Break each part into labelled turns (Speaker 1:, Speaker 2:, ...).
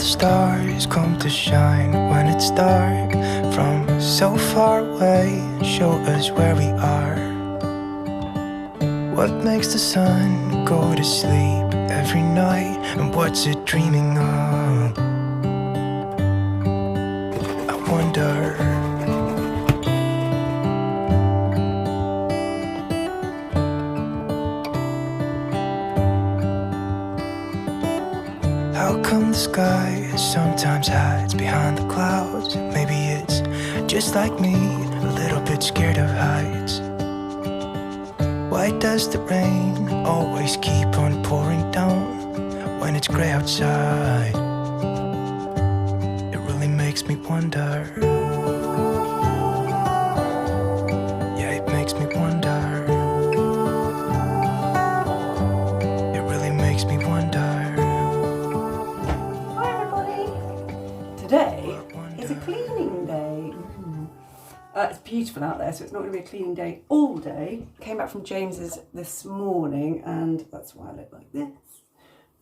Speaker 1: stars come to shine when it's dark from so far away and show us where we are. What makes the sun go to sleep every night, and what's it dreaming of? I wonder. How come the sky sometimes hides behind the clouds? Maybe it's just like me, a little bit scared of heights. Why does the rain always keep on pouring down when it's grey outside? It really makes me wonder. Yeah, it makes me wonder. It really makes me wonder.
Speaker 2: Today is a cleaning day. It's beautiful out there, so it's not going to be a cleaning day all day. Came back from James's this morning, and that's why I look like this.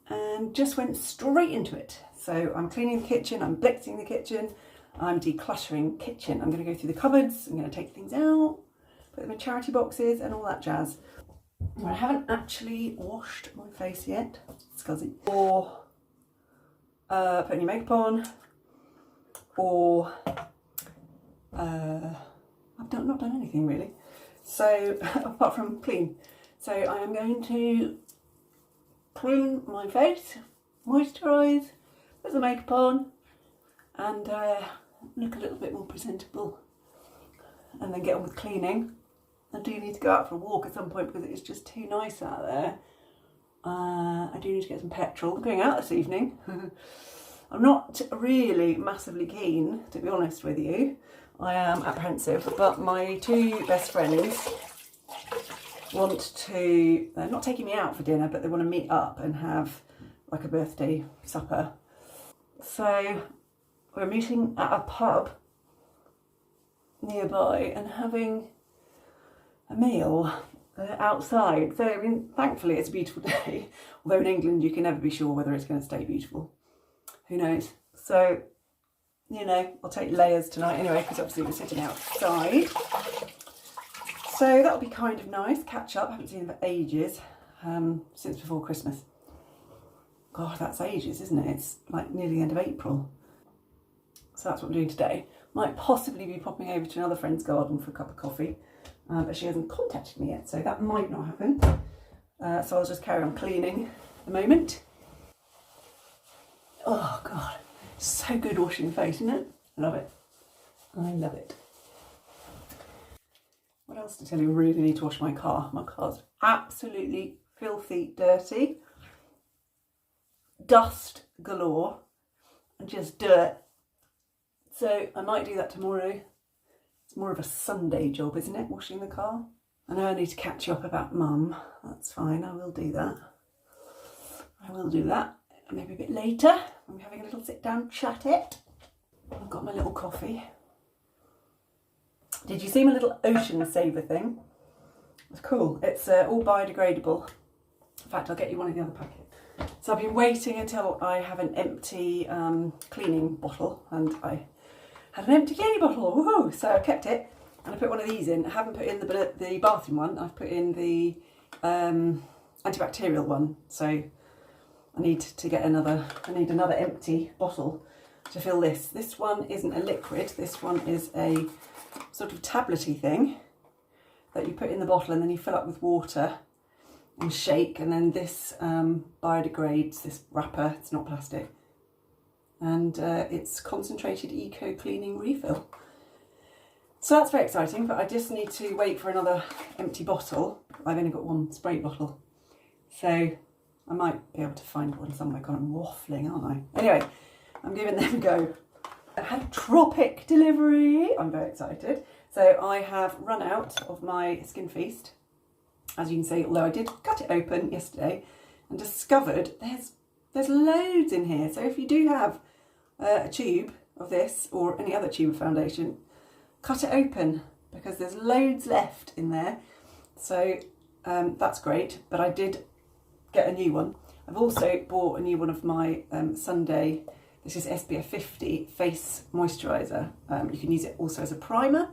Speaker 2: And just went straight into it. So I'm cleaning the kitchen, I'm blitzing the kitchen, I'm decluttering the kitchen. I'm going to go through the cupboards, I'm going to take things out, put them in charity boxes and all that jazz. I haven't actually washed my face yet, scuzzy, or put any makeup on, or I've not done anything really, so apart from clean. So I am going to clean my face, moisturise, put the makeup on, and look a little bit more presentable, and then get on with cleaning. I do need to go out for a walk at some point because it's just too nice out there. I do need to get some petrol. I'm going out this evening. I'm not really massively keen, to be honest with you. I am apprehensive, but my two best friends want to, they're not taking me out for dinner, but they want to meet up and have like a birthday supper. So we're meeting at a pub nearby and having a meal outside. So I mean, thankfully it's a beautiful day, although in England you can never be sure whether it's going to stay beautiful. Who knows? So, you know, I'll take layers tonight anyway, because obviously we're sitting outside. So that'll be kind of nice, catch up. I haven't seen them for ages, since before Christmas. God, that's ages, isn't it? It's like nearly the end of April. So that's what we're doing today. Might possibly be popping over to another friend's garden for a cup of coffee, but she hasn't contacted me yet, so that might not happen. So I'll just carry on cleaning at the moment. Oh God, so good washing the face, isn't it? I love it. I love it. What else to tell you? I really need to wash my car. My car's absolutely filthy dirty. Dust galore and just dirt. So I might do that tomorrow. It's more of a Sunday job, isn't it? Washing the car. I know I need to catch you up about Mum. That's fine, I will do that. I will do that. Maybe a bit later. I'm having a little sit down chat it. I've got my little coffee. Did you see my little ocean saver thing? It's cool. It's all biodegradable. In fact, I'll get you one in the other packet. So I've been waiting until I have an empty cleaning bottle, and I had an empty cleaning bottle. Woohoo! So I kept it, and I put one of these in. I haven't put in the bathroom one. I've put in the antibacterial one. So I need to get another. I need another empty bottle to fill this. This one isn't a liquid. This one is a sort of tablety thing that you put in the bottle and then you fill up with water and shake, and then this biodegrades, this wrapper. It's not plastic, and it's concentrated eco cleaning refill. So that's very exciting, but I just need to wait for another empty bottle. I've only got one spray bottle, so I might be able to find one somewhere. God, I'm waffling, aren't I? Anyway, I'm giving them a go. I had a tropic delivery. I'm very excited. So I have run out of my Skin Feast, as you can see, although I did cut it open yesterday and discovered there's loads in here. So if you do have a tube of this or any other tube of foundation, cut it open because there's loads left in there. So that's great, but I did get a new one. I've also bought a new one of my This is SPF 50 face moisturiser. You can use it also as a primer.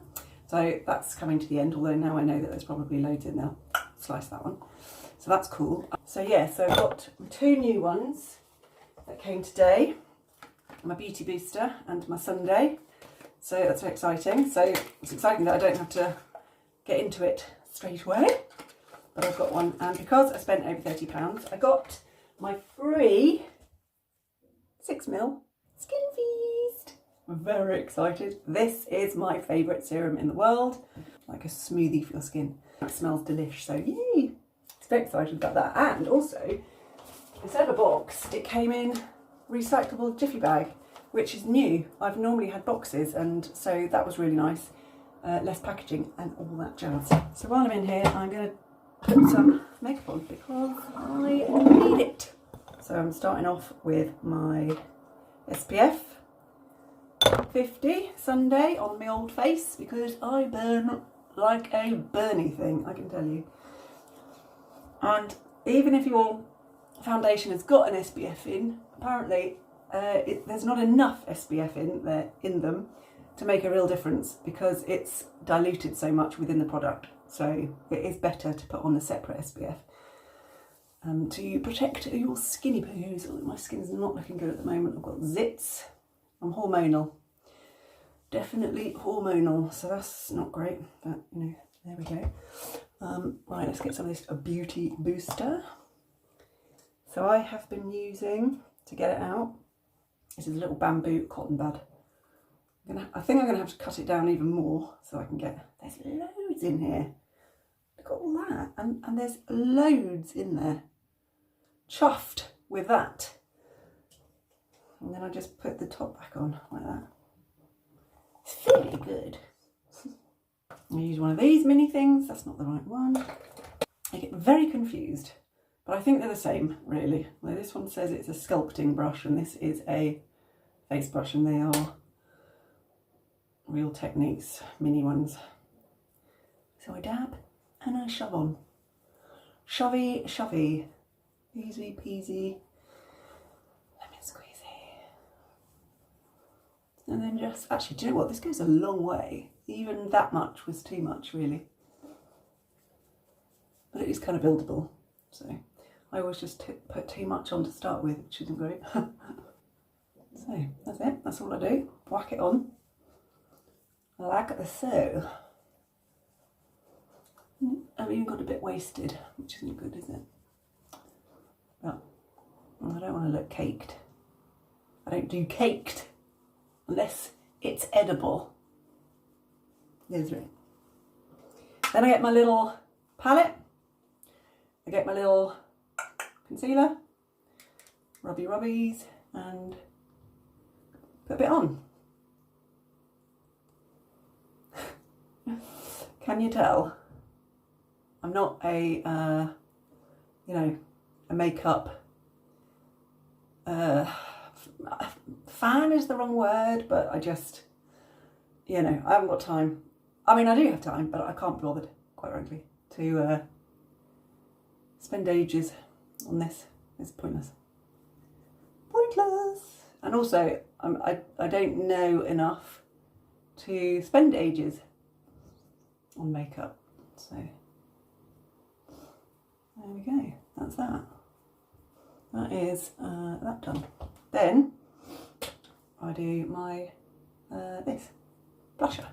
Speaker 2: So that's coming to the end, although now I know that there's probably loads in there. Slice that one. So that's cool. So yeah, so I've got 2 new ones that came today. My Beauty Booster and my Sunday. So that's very exciting. So it's exciting that I don't have to get into it straight away. But I've got one. And because I spent over £30, I got my free 6ml Skin Feast. I'm very excited. This is my favourite serum in the world. Like a smoothie for your skin. It smells delish, so yay! It's very excited about that. And also, instead of a box, it came in recyclable jiffy bag, which is new. I've normally had boxes, and so that was really nice. Less packaging and all that jazz. So while I'm in here, I'm going to put some makeup on because I need it. So I'm starting off with my SPF 50 Sunday on my old face because I burn like a burny thing, I can tell you. And even if your foundation has got an SPF in, apparently there's not enough SPF in them to make a real difference because it's diluted so much within the product. So it is better to put on a separate SPF to protect your skinny poos. Oh, my skin's not looking good at the moment. I've got zits. I'm hormonal. Definitely hormonal. So that's not great, but you know, there we go. Right, let's get some of this Beauty Booster. So I have been using, to get it out, this is a little bamboo cotton bud. I think I'm going to have to cut it down even more so I can get, there's loads in here. Look at all that, and there's loads in there. Chuffed with that. And then I just put the top back on like that. It's fairly good. I use one of these mini things, that's not the right one. I get very confused, but I think they're the same really. Well, this one says it's a sculpting brush and this is a face brush, and they are Real Techniques mini ones. So I dab and I shove on. Shovey, shovey. Easy peasy. Lemon squeezy. And then just, actually, do you know what? This goes a long way. Even that much was too much, really. But it is kind of buildable. So I always just put too much on to start with, which isn't great. So that's it. That's all I do. Whack it on. Like so. I've even got a bit wasted, which isn't good, is it? But I don't want to look caked. I don't do caked unless it's edible. There's right. Then I get my little palette. I get my little concealer, rubbies, and put a bit on. Can you tell? I'm not a, you know, a makeup fan is the wrong word, but I just, you know, I haven't got time. I mean, I do have time, but I can't be bothered, quite frankly, to spend ages on this. It's pointless. Pointless! And also, I don't know enough to spend ages on makeup, so there we go, that's that. That is that done. Then I do my this blusher,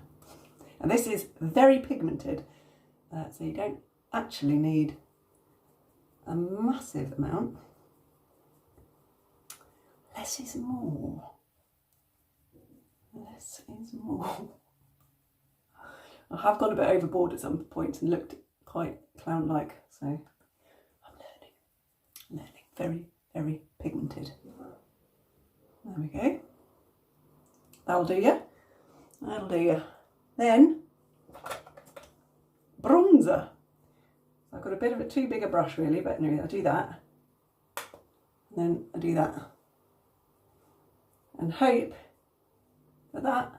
Speaker 2: and this is very pigmented, so you don't actually need a massive amount. Less is more. Less is more. I have gone a bit overboard at some points and looked quite clown-like, so I'm learning. Very, very pigmented. There we go. That'll do you. That'll do you. Then, bronzer. I've got a bit of a too big a brush really, but anyway, I do that. And then I do that. And hope that that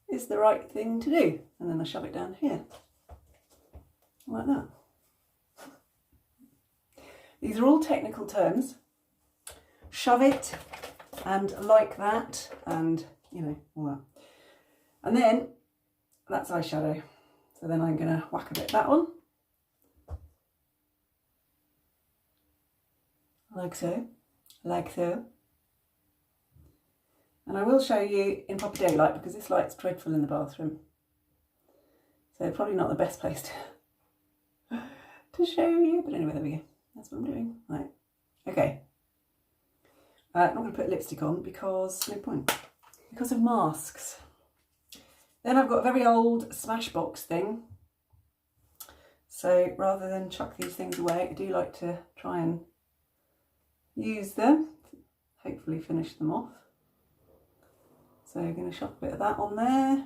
Speaker 2: is the right thing to do. And then I shove it down here. Like that. These are all technical terms. Shove it and like that, and you know, all that. And then that's eyeshadow. So then I'm going to whack a bit of that on. Like so. Like so. And I will show you in proper daylight because this light's dreadful in the bathroom. So probably not the best place to show you. But anyway, there we go. That's what I'm doing. Right. Okay. I'm not going to put lipstick on because no point. Because of masks. Then I've got a very old Smashbox thing. So rather than chuck these things away, I do like to try and use them. Hopefully finish them off. So I'm going to shove a bit of that on there.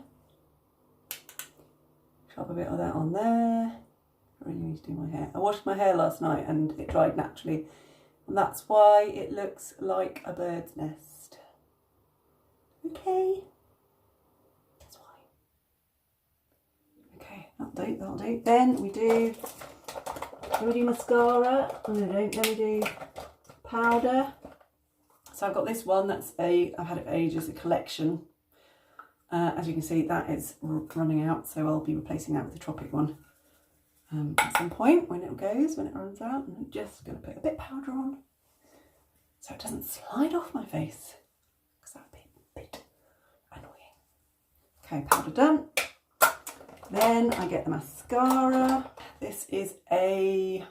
Speaker 2: Shove a bit of that on there. I really need to do my hair. I washed my hair last night and it dried naturally. And that's why it looks like a bird's nest. Okay. That's why. Okay, that'll do. Then we do mascara. Oh, no, don't. Then we do powder. So I've got this one that's I've had it for ages, a collection. As you can see, that is running out, so I'll be replacing that with the Tropic one at some point when it runs out. And I'm just going to put a bit of powder on so it doesn't slide off my face because that would be a bit annoying. Okay, powder done. Then I get the mascara. This is a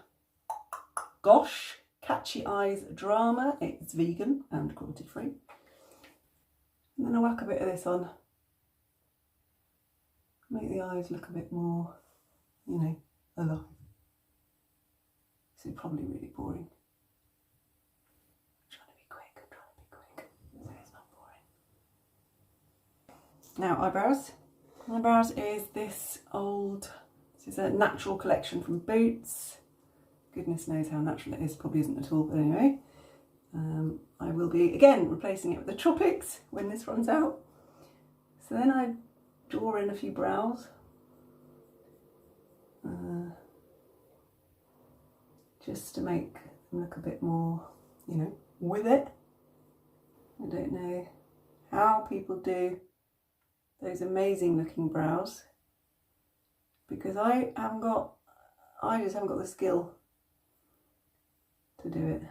Speaker 2: Gosh Catchy Eyes Drama. It's vegan and cruelty free. And then I whack a bit of this on. Make the eyes look a bit more, you know, alive. This is probably really boring. I'm trying to be quick, so it's not boring. Now eyebrows. Eyebrows is this is a natural collection from Boots. Goodness knows how natural it is, probably isn't at all, but anyway. I will be, again, replacing it with the Tropics when this runs out. So then I draw in a few brows. Just to make them look a bit more, you know, with it. I don't know how people do those amazing looking brows because I just haven't got the skill to do it.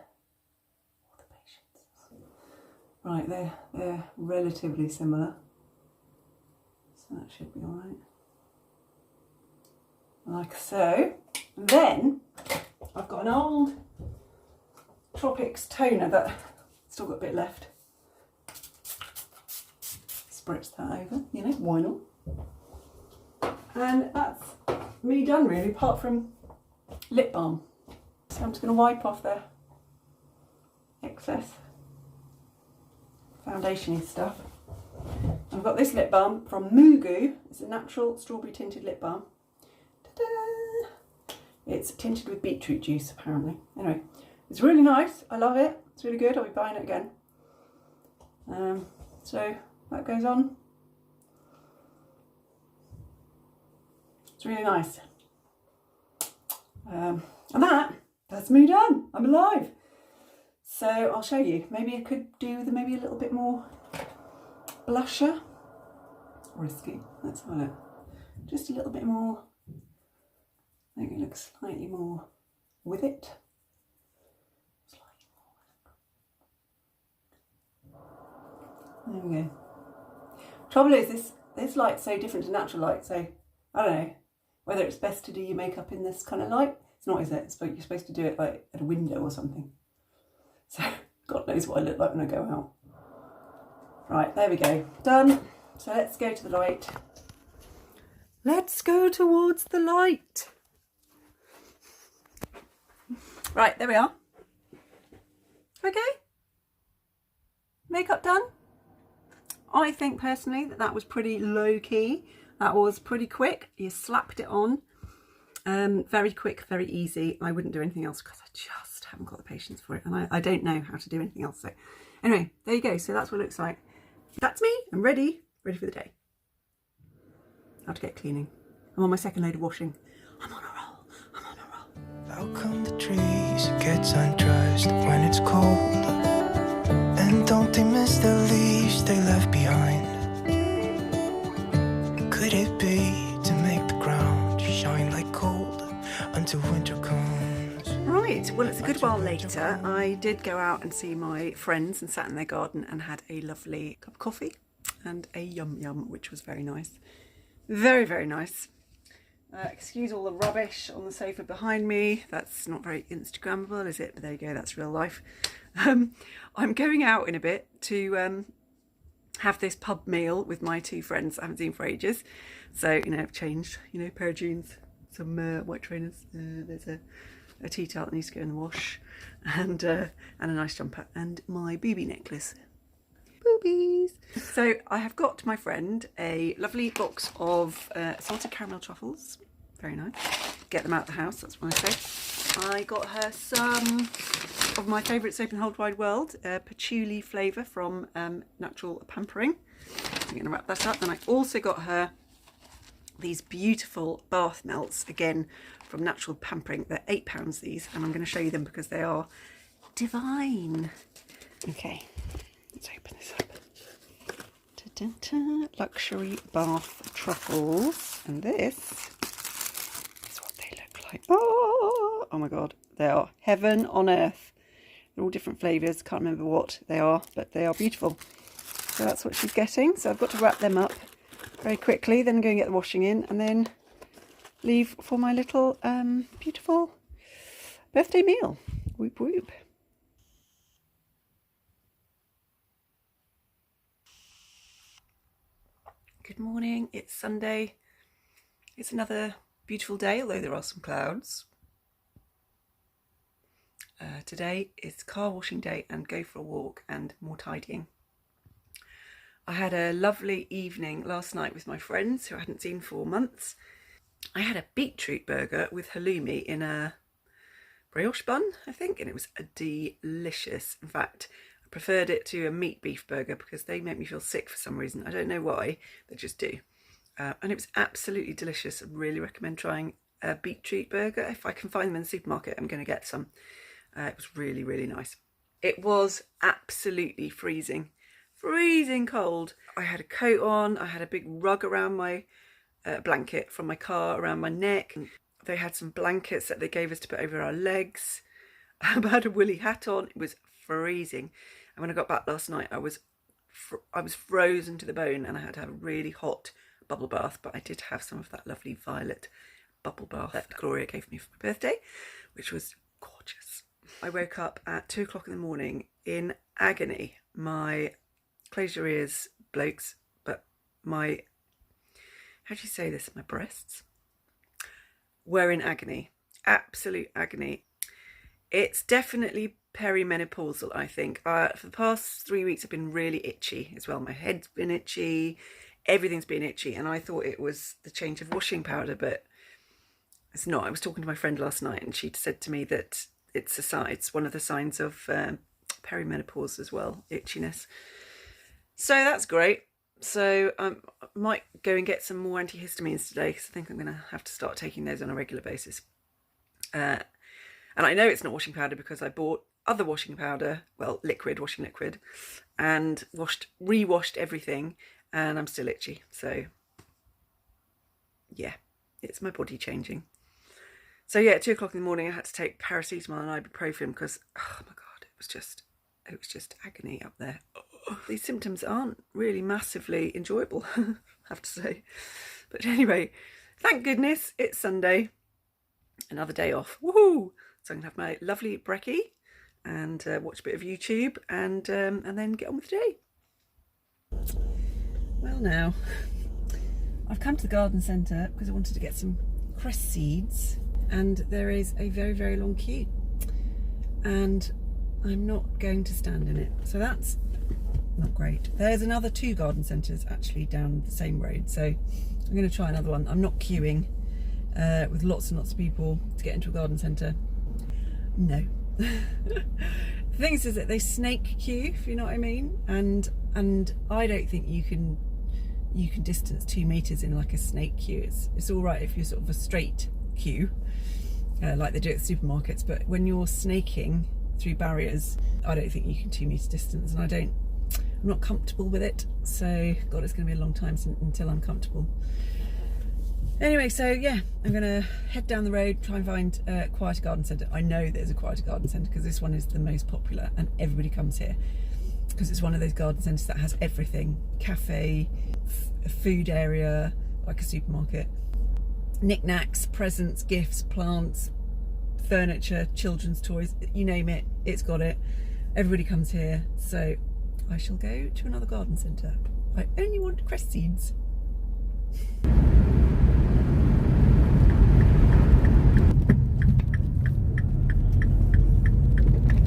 Speaker 2: Or the patience. Right, they're relatively similar. So that should be alright. Like so. And then I've got an old Tropics toner that still got a bit left. Spritz that over, you know, why not? And that's me done really, apart from lip balm. So I'm just going to wipe off the excess foundation-y stuff. I've got this lip balm from Mugu. It's a natural strawberry tinted lip balm. Ta-da! It's tinted with beetroot juice apparently. Anyway, it's really nice. I love it. It's really good. I'll be buying it again. So that goes on. It's really nice. And that's me done. I'm alive. So I'll show you. Maybe I could do with maybe a little bit more blusher. Risky. Let's have a look. Just a little bit more. Make it look slightly more with it. There we go. Trouble is this light's so different to natural light, so I don't know whether it's best to do your makeup in this kind of light. It's not, is it? You're supposed to do it like at a window or something. So God knows what I look like when I go out. Right, there we go. Done. So let's go to the light. Let's go towards the light. Right, there we are. Okay. Makeup done. I think personally that was pretty low key. That was pretty quick. You slapped it on. Very quick, very easy. I wouldn't do anything else because I just haven't got the patience for it. And I don't know how to do anything else. So anyway, there you go. So that's what it looks like. That's me. I'm ready for the day. I have to get cleaning. I'm on my second load of washing. I'm on a roll. I'm on a roll.
Speaker 1: How come the trees gets undressed when it's cold? And don't they miss they left behind? Could it be to make the ground shine like gold until winter comes?
Speaker 2: Right, well, it's a good while later. I did go out and see my friends and sat in their garden and had a lovely cup of coffee and a yum yum, which was very nice. Very, very nice. Excuse all the rubbish on the sofa behind me. That's not very Instagrammable, is it? But there you go, that's real life. I'm going out in a bit to have this pub meal with my two friends I haven't seen for ages. So, you know, I've changed, you know, pair of jeans, some white trainers. There's a tea towel that needs to go in the wash, and a nice jumper, and my booby necklace. Boobies! So I have got my friend a lovely box of salted caramel truffles. Very nice. Get them out of the house, that's what I say. I got her some of my favourite soap in the whole wide world, patchouli flavour from Natural Pampering. I'm going to wrap that up. And I also got her these beautiful bath melts, again from Natural Pampering. They're £8 these, and I'm going to show you them because they are divine. Okay, let's open this up. Ta-da-da. Luxury bath truffles, and this is what they look like. Oh my god, they are heaven on earth. They're all different flavours, can't remember what they are, but they are beautiful. So that's what she's getting. So I've got to wrap them up very quickly, then go and get the washing in, and then leave for my little beautiful birthday meal. Whoop whoop. Good morning, it's Sunday. It's another beautiful day, although there are some clouds. Today is car washing day and go for a walk and more tidying. I had a lovely evening last night with my friends who I hadn't seen for months. I had a beetroot burger with halloumi in a brioche bun, I think, and it was delicious. In fact, I preferred it to a meat beef burger because they make me feel sick for some reason. I don't know why, they just do. And it was absolutely delicious. I really recommend trying a beetroot burger. If I can find them in the supermarket, I'm going to get some. It was really, really nice. It was absolutely freezing cold. I had a coat on, I had a big rug around my blanket from my car around my neck. They had some blankets that they gave us to put over our legs. I had a woolly hat on. It was freezing. And when I got back last night, I was frozen to the bone, and I had to have a really hot bubble bath, but I did have some of that lovely violet bubble bath that Gloria gave me for my birthday, which was gorgeous. I woke up at 2 o'clock in the morning in agony. My, close your ears, blokes, but my, how do you say this? My breasts were in agony, absolute agony. It's definitely perimenopausal, I think. For the past 3 weeks, I've been really itchy as well. My head's been itchy, everything's been itchy, and I thought it was the change of washing powder, but it's not. I was talking to my friend last night, and she said to me that it's one of the signs of perimenopause as well, itchiness. So that's great. So I might go and get some more antihistamines today, because I think I'm going to have to start taking those on a regular basis. And I know it's not washing powder because I bought other washing powder, well, washing liquid, and re-washed everything, and I'm still itchy. So yeah, it's my body changing. So yeah, at 2 o'clock in the morning, I had to take paracetamol and ibuprofen because, oh my God, it was just agony up there. Oh, these symptoms aren't really massively enjoyable, I have to say. But anyway, thank goodness it's Sunday, another day off. Woohoo! So I'm gonna have my lovely brekkie and watch a bit of YouTube and then get on with the day. Well, now I've come to the garden centre because I wanted to get some cress seeds, and there is a very, very long queue, and I'm not going to stand in it, so that's not great. There's another 2 garden centres actually down the same road, so I'm going to try another one. I'm not queuing with lots and lots of people to get into a garden centre. No. The thing is that they snake queue, if you know what I mean, and I don't think you can distance 2 meters in like a snake queue. It's all right if you're sort of a straight queue, like they do at the supermarkets, but when you're snaking through barriers, I don't think you can 2 meter distance, and I'm not comfortable with it, so God, it's going to be a long time until I'm comfortable. Anyway, so yeah, I'm going to head down the road, try and find a quieter garden centre. I know there's a quieter garden centre because this one is the most popular and everybody comes here because it's one of those garden centres that has everything. Cafe, a food area, like a supermarket, knickknacks, presents, gifts, plants, furniture, children's toys, you name it, it's got it. Everybody comes here, so I shall go to another garden centre. I only want cress seeds.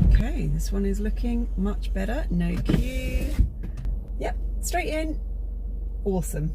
Speaker 2: Okay, this one is looking much better. No queue. Yep, straight in. Awesome.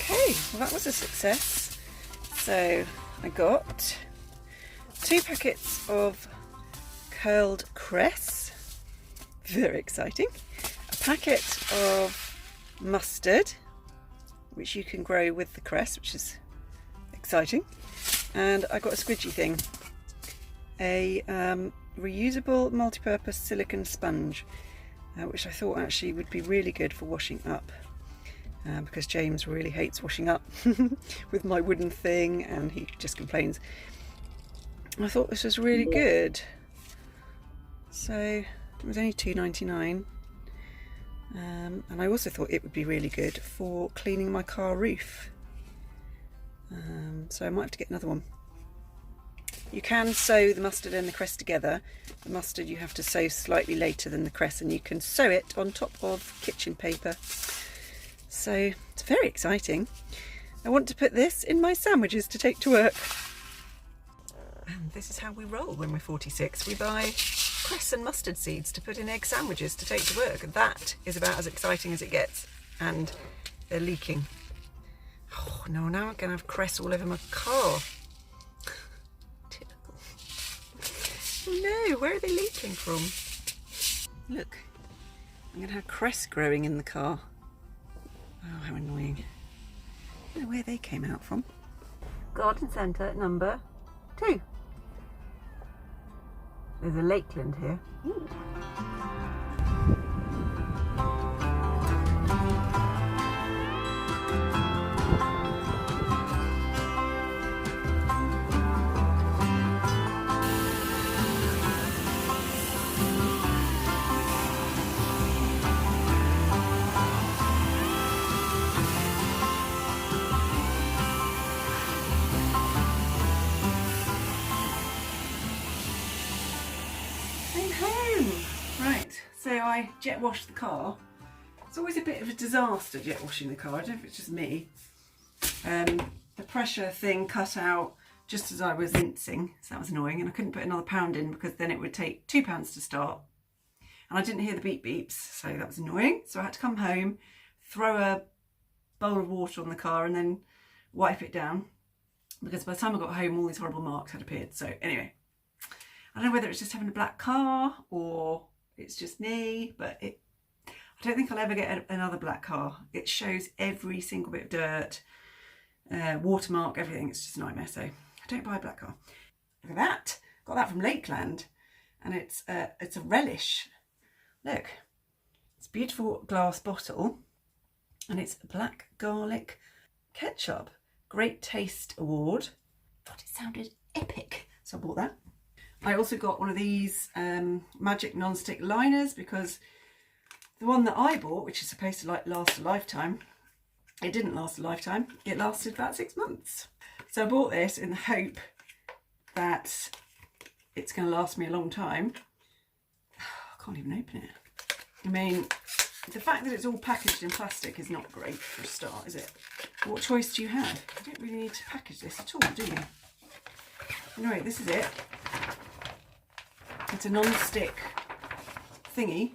Speaker 2: Okay, well that was a success. So I got 2 packets of curled cress, very exciting, a packet of mustard, which you can grow with the cress, which is exciting, and I got a squidgy thing, a reusable multi-purpose silicone sponge, which I thought actually would be really good for washing up. Because James really hates washing up with my wooden thing and he just complains. I thought this was really good. So it was only $2.99, and I also thought it would be really good for cleaning my car roof. So I might have to get another one. You can sew the mustard and the cress together. The mustard you have to sew slightly later than the cress, and you can sew it on top of kitchen paper. So it's very exciting. I want to put this in my sandwiches to take to work. And this is how we roll when we're 46. We buy cress and mustard seeds to put in egg sandwiches to take to work. That is about as exciting as it gets. And they're leaking. Oh no, now I'm going to have cress all over my car. Typical. Oh no, where are they leaking from? Look, I'm going to have cress growing in the car. Oh, how annoying. I don't know where they came out from. Garden centre number 2. There's a lakeland here. Ooh. So I jet washed the car. It's always a bit of a disaster jet washing the car. I don't know if it's just me. The pressure thing cut out just as I was rinsing, so that was annoying, and I couldn't put another pound in because then it would take £2 to start. And I didn't hear the beep beeps, so that was annoying. So I had to come home, throw a bowl of water on the car and then wipe it down, because by the time I got home all these horrible marks had appeared. So anyway, I don't know whether it's just having a black car or it's just me, but I don't think I'll ever get another black car. It shows every single bit of dirt, watermark, everything. It's just a nightmare, so I don't buy a black car. Look at that. Got that from Lakeland, and it's a relish. Look, It's a beautiful glass bottle and it's black garlic ketchup. Great Taste Award. Thought it sounded epic, so I bought that. I also got one of these magic non-stick liners because the one that I bought, which is supposed to last a lifetime, it didn't last a lifetime. It lasted about 6 months. So I bought this in the hope that it's going to last me a long time. I can't even open it. I mean, the fact that it's all packaged in plastic is not great for a start, is it? What choice do you have? You don't really need to package this at all, do you? Anyway, this is it. It's a non-stick thingy,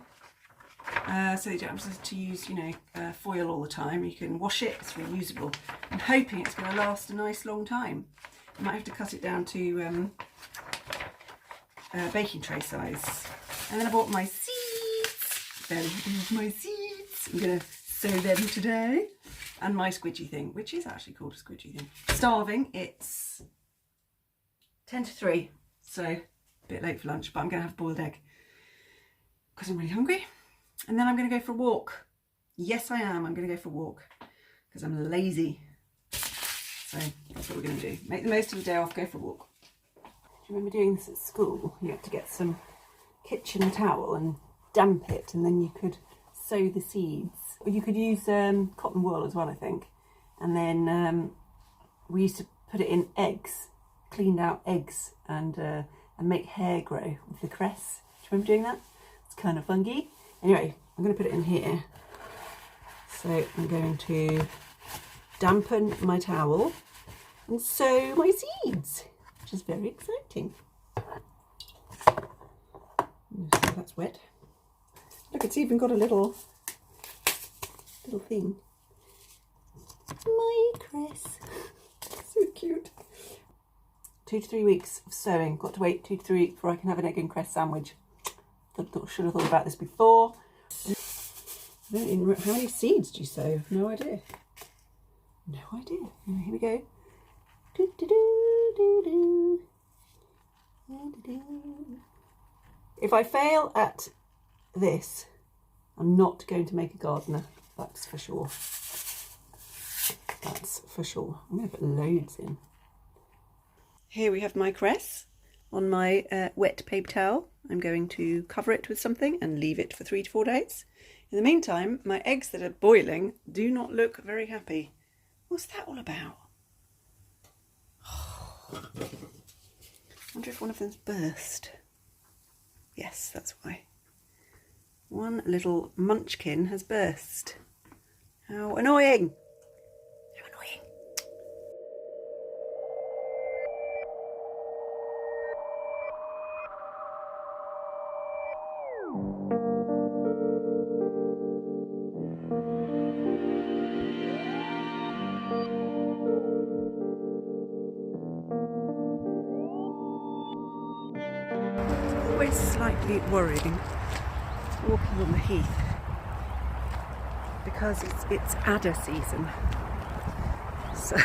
Speaker 2: so you don't have to use, you know, foil all the time. You can wash it, it's reusable. I'm hoping it's going to last a nice long time. I might have to cut it down to baking tray size. And then I bought my seeds. Very happy with my seeds. I'm going to sow them today. And my squidgy thing, which is actually called a squidgy thing. Starving, it's 10 to 3, so a bit late for lunch, but I'm going to have a boiled egg because I'm really hungry. And then I'm going to go for a walk. Yes, I am. I'm going to go for a walk because I'm lazy. So that's what we're going to do. Make the most of the day off, go for a walk. Do you remember doing this at school? You had to get some kitchen towel and damp it, and then you could sow the seeds. Or you could use cotton wool as well, I think. And then we used to put it in eggs, cleaned out eggs, and make hair grow with the cress. Do you remember doing that? It's kind of funky. Anyway, I'm going to put it in here. So I'm going to dampen my towel and sow my seeds, which is very exciting. So that's wet. Look, it's even got a little thing. My cress. So cute. 2 to 3 weeks of sowing. Got to wait 2 to 3 weeks before I can have an egg and cress sandwich. Should have thought about this before. I don't even know, how many seeds do you sow? No idea. No idea. Here we go. Do, do, do, do, do. Do, do, do. If I fail at this, I'm not going to make a gardener. That's for sure. That's for sure. I'm going to put loads in. Here we have my cress on my wet paper towel. I'm going to cover it with something and leave it for 3 to 4 days. In the meantime, my eggs that are boiling do not look very happy. What's that all about? Oh. I wonder if one of them's burst. Yes, that's why. One little munchkin has burst. How annoying! How annoying! Always slightly worrying walking on the heath because it's adder season, so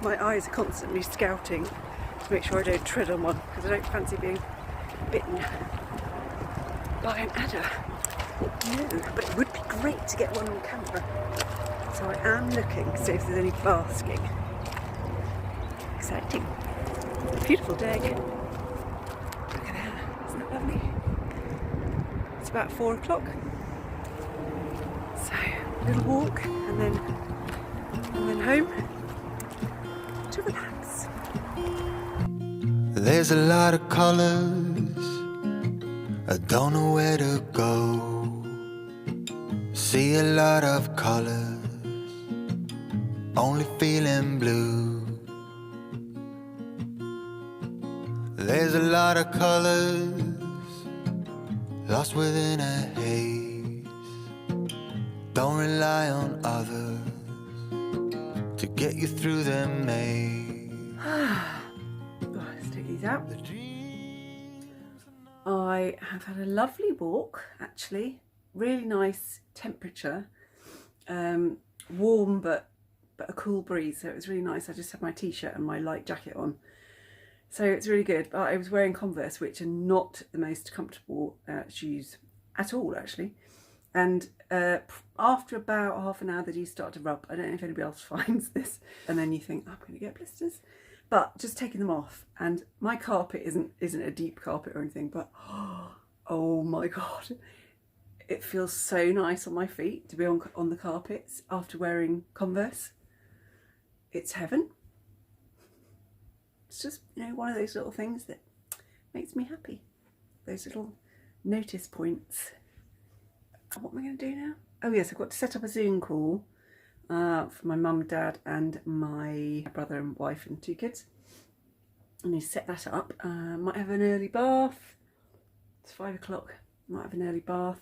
Speaker 2: my eyes are constantly scouting to make sure I don't tread on one because I don't fancy being bitten by an adder. No, but it would be great to get one on camera, so I am looking to see if there's any basking. Exciting. Beautiful day. Lovely. It's about 4 o'clock, so a little walk and then home to relax.
Speaker 1: There's a lot of colours, I don't know where to go. See a lot of colours, only feeling blue. There's a lot of colours, lost within a haze. Don't rely on others to get you through the maze.
Speaker 2: Let's take these out. I have had a lovely walk, actually. Really nice temperature. Warm but a cool breeze, so it was really nice. I just had my t-shirt and my light jacket on. So it's really good, but I was wearing Converse, which are not the most comfortable shoes at all actually. And after about half an hour they do start to rub. I don't know if anybody else finds this. And then you think, I'm going to get blisters. But just taking them off, and my carpet isn't a deep carpet or anything, but oh my God, it feels so nice on my feet to be on the carpets after wearing Converse. It's heaven. It's just, you know, one of those little things that makes me happy. Those little notice points. What am I going to do now? Oh yes, I've got to set up a Zoom call for my mum, dad and my brother and wife and 2 kids. I need to set that up. Might have an early bath. It's 5 o'clock. Might have an early bath.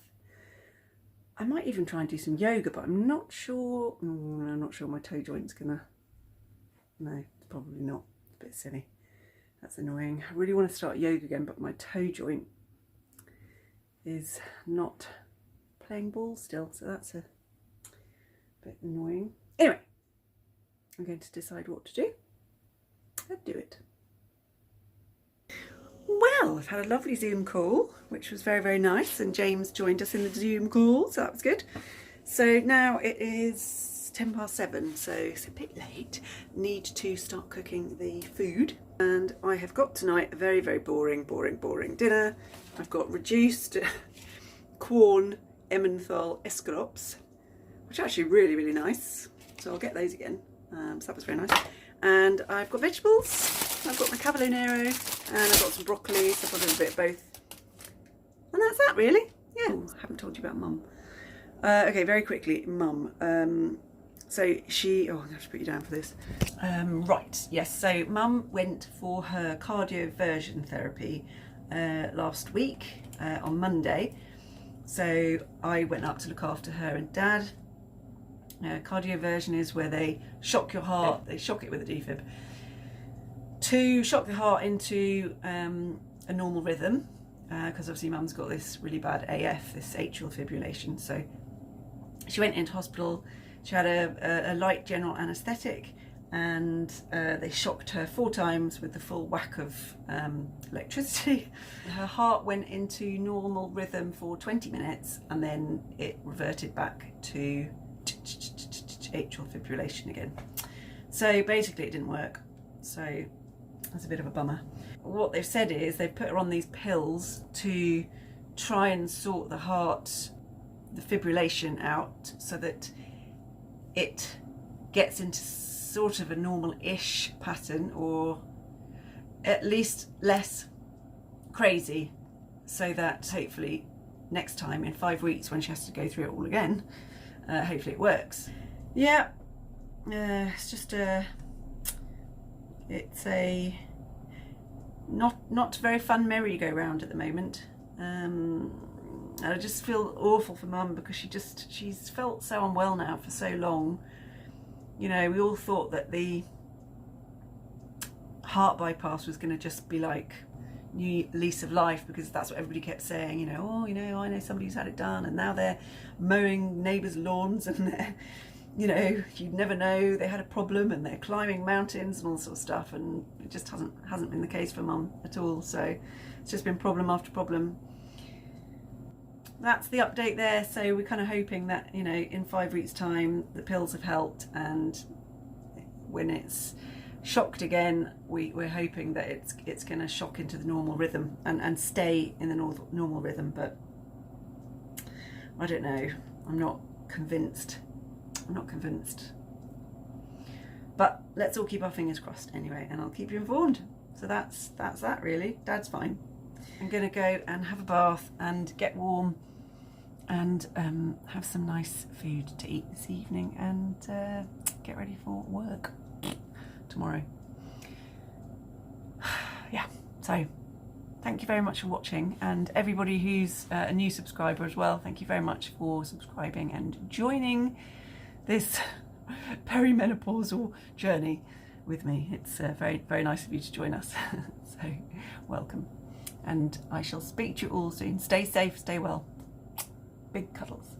Speaker 2: I might even try and do some yoga, but I'm not sure. I'm not sure my toe joint's gonna. No, it's probably not. It's a bit silly. That's annoying. I really want to start yoga again, but my toe joint is not playing ball still, so that's a bit annoying. Anyway, I'm going to decide what to do and do it. Well, I've had a lovely Zoom call, which was very, very nice, and James joined us in the Zoom call, so that was good. So now it is 7:10, so it's a bit late. Need to start cooking the food, and I have got tonight a very, very boring dinner. I've got reduced Quorn Emmenthal escallops, which are actually really, really nice, so I'll get those again. So that was very nice. And I've got vegetables. I've got my cavallonero, and I've got some broccoli, so I've got a little bit of both. And that's that really. Yeah. Ooh, I haven't told you about Mum. Okay, very quickly, Mum. So she, I'm gonna have to put you down for this. Right, yes, so Mum went for her cardioversion therapy last week on Monday. So I went up to look after her and Dad. Cardioversion is where they shock your heart, they shock it with a defib, to shock the heart into a normal rhythm, because obviously Mum's got this really bad AF, this atrial fibrillation. So she went into hospital, she had a light general anaesthetic, and they shocked her 4 times with the full whack of electricity. Her heart went into normal rhythm for 20 minutes and then it reverted back to atrial fibrillation again. So basically it didn't work, so that's a bit of a bummer. What they've said is they've put her on these pills to try and sort the heart, the fibrillation out, so that it gets into sort of a normal-ish pattern, or at least less crazy, so that hopefully next time in 5 weeks when she has to go through it all again, hopefully it works. Yeah, it's just it's a not very fun merry-go-round at the moment. I just feel awful for Mum, because she's felt so unwell now for so long. You know, we all thought that the heart bypass was going to just be like new lease of life, because that's what everybody kept saying, you know, oh, you know, I know somebody who's had it done, and now they're mowing neighbours' lawns, and they're, you know, you'd never know they had a problem, and they're climbing mountains and all sorts of stuff, and it just hasn't been the case for Mum at all. So it's just been problem after problem. That's the update there. So we're kind of hoping that, you know, in 5 weeks' time the pills have helped, and when it's shocked again, we're hoping that it's going to shock into the normal rhythm and stay in the normal rhythm. But I don't know. I'm not convinced. But let's all keep our fingers crossed anyway, and I'll keep you informed. So that's that really. Dad's fine. I'm going to go and have a bath and get warm, and have some nice food to eat this evening, and get ready for work tomorrow. Yeah, so thank you very much for watching, and everybody who's a new subscriber as well, thank you very much for subscribing and joining this perimenopausal journey with me. It's very, very nice of you to join us. So welcome, and I shall speak to you all soon. Stay safe, stay well. Big cuddles.